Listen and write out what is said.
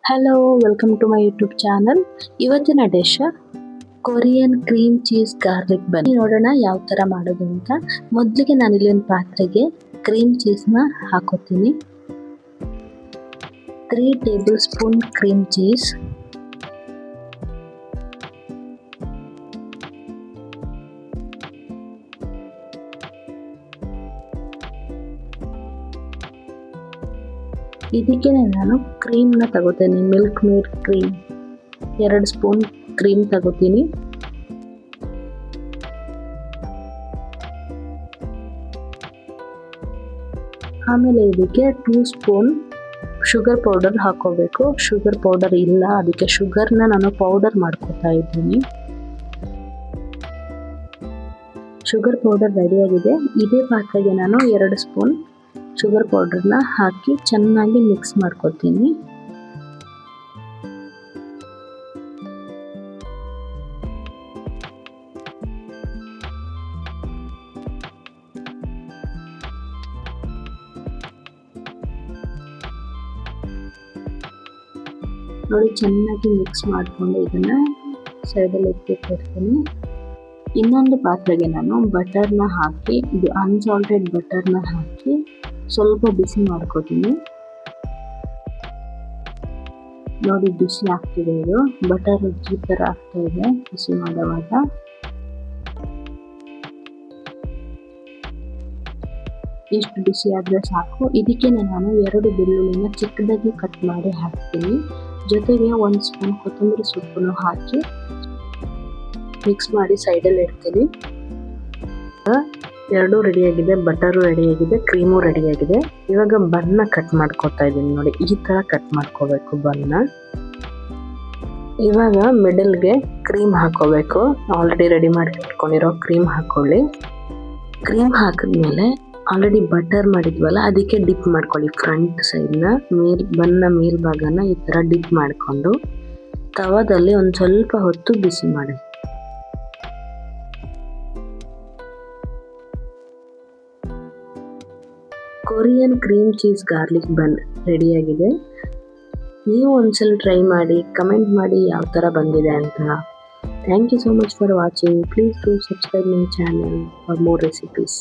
Hello, welcome to my YouTube channel. ಇವತ್ತಿನ dish Korean cream cheese garlic bun. ನೋಡೋಣ ಯಾವ ತರ ಮಾಡೋದು ಅಂತ. ಮೊದಲಿಗೆ ನಾನು ಇಲ್ಲಿ ಒಂದು ಪಾತ್ರೆಗೆ ಕ್ರೀಮ್ ಚೀಸ್ನ ಹಾಕೋತೀನಿ. 3 ಟೇಬಲ್ ಸ್ಪೂನ್ ಕ್ರೀಮ್ ಚೀಸ್, ಇದಕ್ಕೆ ನಾನು ಕ್ರೀಮ್ನ ತಗೋತೀನಿ. Milk made cream 2 spoon cream ತಗೋತೀನಿ. ಆಮೇಲೆ ಇದಕ್ಕೆ 2 ಸ್ಪೂನ್ ಶುಗರ್ ಪೌಡರ್ ಹಾಕೋಬೇಕು. ಶುಗರ್ ಪೌಡರ್ ಇಲ್ಲ, ಅದಕ್ಕೆ ಶುಗರ್ನ ನಾನು ಪೌಡರ್ ಮಾಡ್ಕೊತಾ ಇದ್ದೀನಿ. ಶುಗರ್ ಪೌಡರ್ ರೆಡಿಯಾಗಿದೆ. ಇದೇ ಪಾತ್ರೆಗೆ ನಾನು 2 ಸ್ಪೂನ್ ಶುಗರ್ ಪೌಡರ್ನ ಹಾಕಿ ಚೆನ್ನಾಗಿ ಮಿಕ್ಸ್ ಮಾಡ್ಕೊತೀನಿ. ನೋಡಿ, ಚೆನ್ನಾಗಿ ಮಿಕ್ಸ್ ಮಾಡಿಕೊಂಡು ಇದನ್ನ ಸೈಡಲ್ಲಿ ಎತ್ತಿಟ್ಟಿರ್ತೀನಿ. ಇನ್ನೊಂದು ಪಾತ್ರೆಗೆ ನಾನು ಬಟರ್ನ ಹಾಕಿ, ಇದು ಅನ್ಸಾಲ್ಟೆಡ್ ಬಟರ್ನ ಹಾಕಿ ಸ್ವಲ್ಪ ಬಿಸಿ ಮಾಡ್ಕೊತೀನಿ. ನೋಡಿ, ಬಿಸಿ ಆಗ್ತಿದೆ. ಇದು ಬಟರ್ ಈ ಥರ ಆಗ್ತಾ ಇದೆ ಬಿಸಿ ಮಾಡುವಾಗ. ಇಷ್ಟು ಬಿಸಿ ಆದರೆ ಸಾಕು. ಇದಕ್ಕೆ ನಾನು 2 ಬೆಳ್ಳುಳ್ಳಿನ ಚಿಕ್ಕದಾಗಿ ಕಟ್ ಮಾಡಿ ಹಾಕ್ತೀನಿ. ಜೊತೆಗೆ 1 ಸ್ಪೂನ್ ಕೊತ್ತಂಬರಿ ಸೊಪ್ಪನ್ನು ಹಾಕಿ ಮಿಕ್ಸ್ ಮಾಡಿ ಸೈಡಲ್ಲಿ ಇಡ್ತೀನಿ. ಎರಡೂ ರೆಡಿಯಾಗಿದೆ, ಬಟರು ರೆಡಿಯಾಗಿದೆ, ಕ್ರೀಮು ರೆಡಿಯಾಗಿದೆ. ಇವಾಗ ಬನ್ನ ಕಟ್ ಮಾಡ್ಕೊತಾ ಇದ್ದೀನಿ. ನೋಡಿ, ಈ ಥರ ಕಟ್ ಮಾಡ್ಕೋಬೇಕು ಬನ್ನ. ಇವಾಗ ಮಿಡಲ್ಗೆ ಕ್ರೀಮ್ ಹಾಕೋಬೇಕು. ಆಲ್ರೆಡಿ ರೆಡಿ ಮಾಡಿ ಇಟ್ಕೊಂಡಿರೋ ಕ್ರೀಮ್ ಹಾಕೊಳ್ಳಿ. ಕ್ರೀಮ್ ಹಾಕಿದ್ಮೇಲೆ ಆಲ್ರೆಡಿ ಬಟರ್ ಮಾಡಿದ್ವಲ್ಲ, ಅದಕ್ಕೆ ಡಿಪ್ ಮಾಡ್ಕೊಳ್ಳಿ. ಫ್ರಂಟ್ ಸೈಡ್ನ ಬನ್ನ ಮೇಲ್ಭಾಗನ ಈ ಥರ ಡಿಪ್ ಮಾಡಿಕೊಂಡು ತವಾದಲ್ಲಿ ಒಂದು ಸ್ವಲ್ಪ ಹೊತ್ತು ಬಿಸಿ ಮಾಡಿ. ಕೊರಿಯನ್ ಕ್ರೀಮ್ ಚೀಸ್ ಗಾರ್ಲಿಕ್ ಬನ್ ರೆಡಿಯಾಗಿದೆ. ನೀವು ಒಂದ್ಸಲ ಟ್ರೈ ಮಾಡಿ, ಕಮೆಂಟ್ ಮಾಡಿ ಯಾವ ಥರ ಬಂದಿದೆ ಅಂತ. Thank you so much for watching. Please do subscribe my channel for more recipes.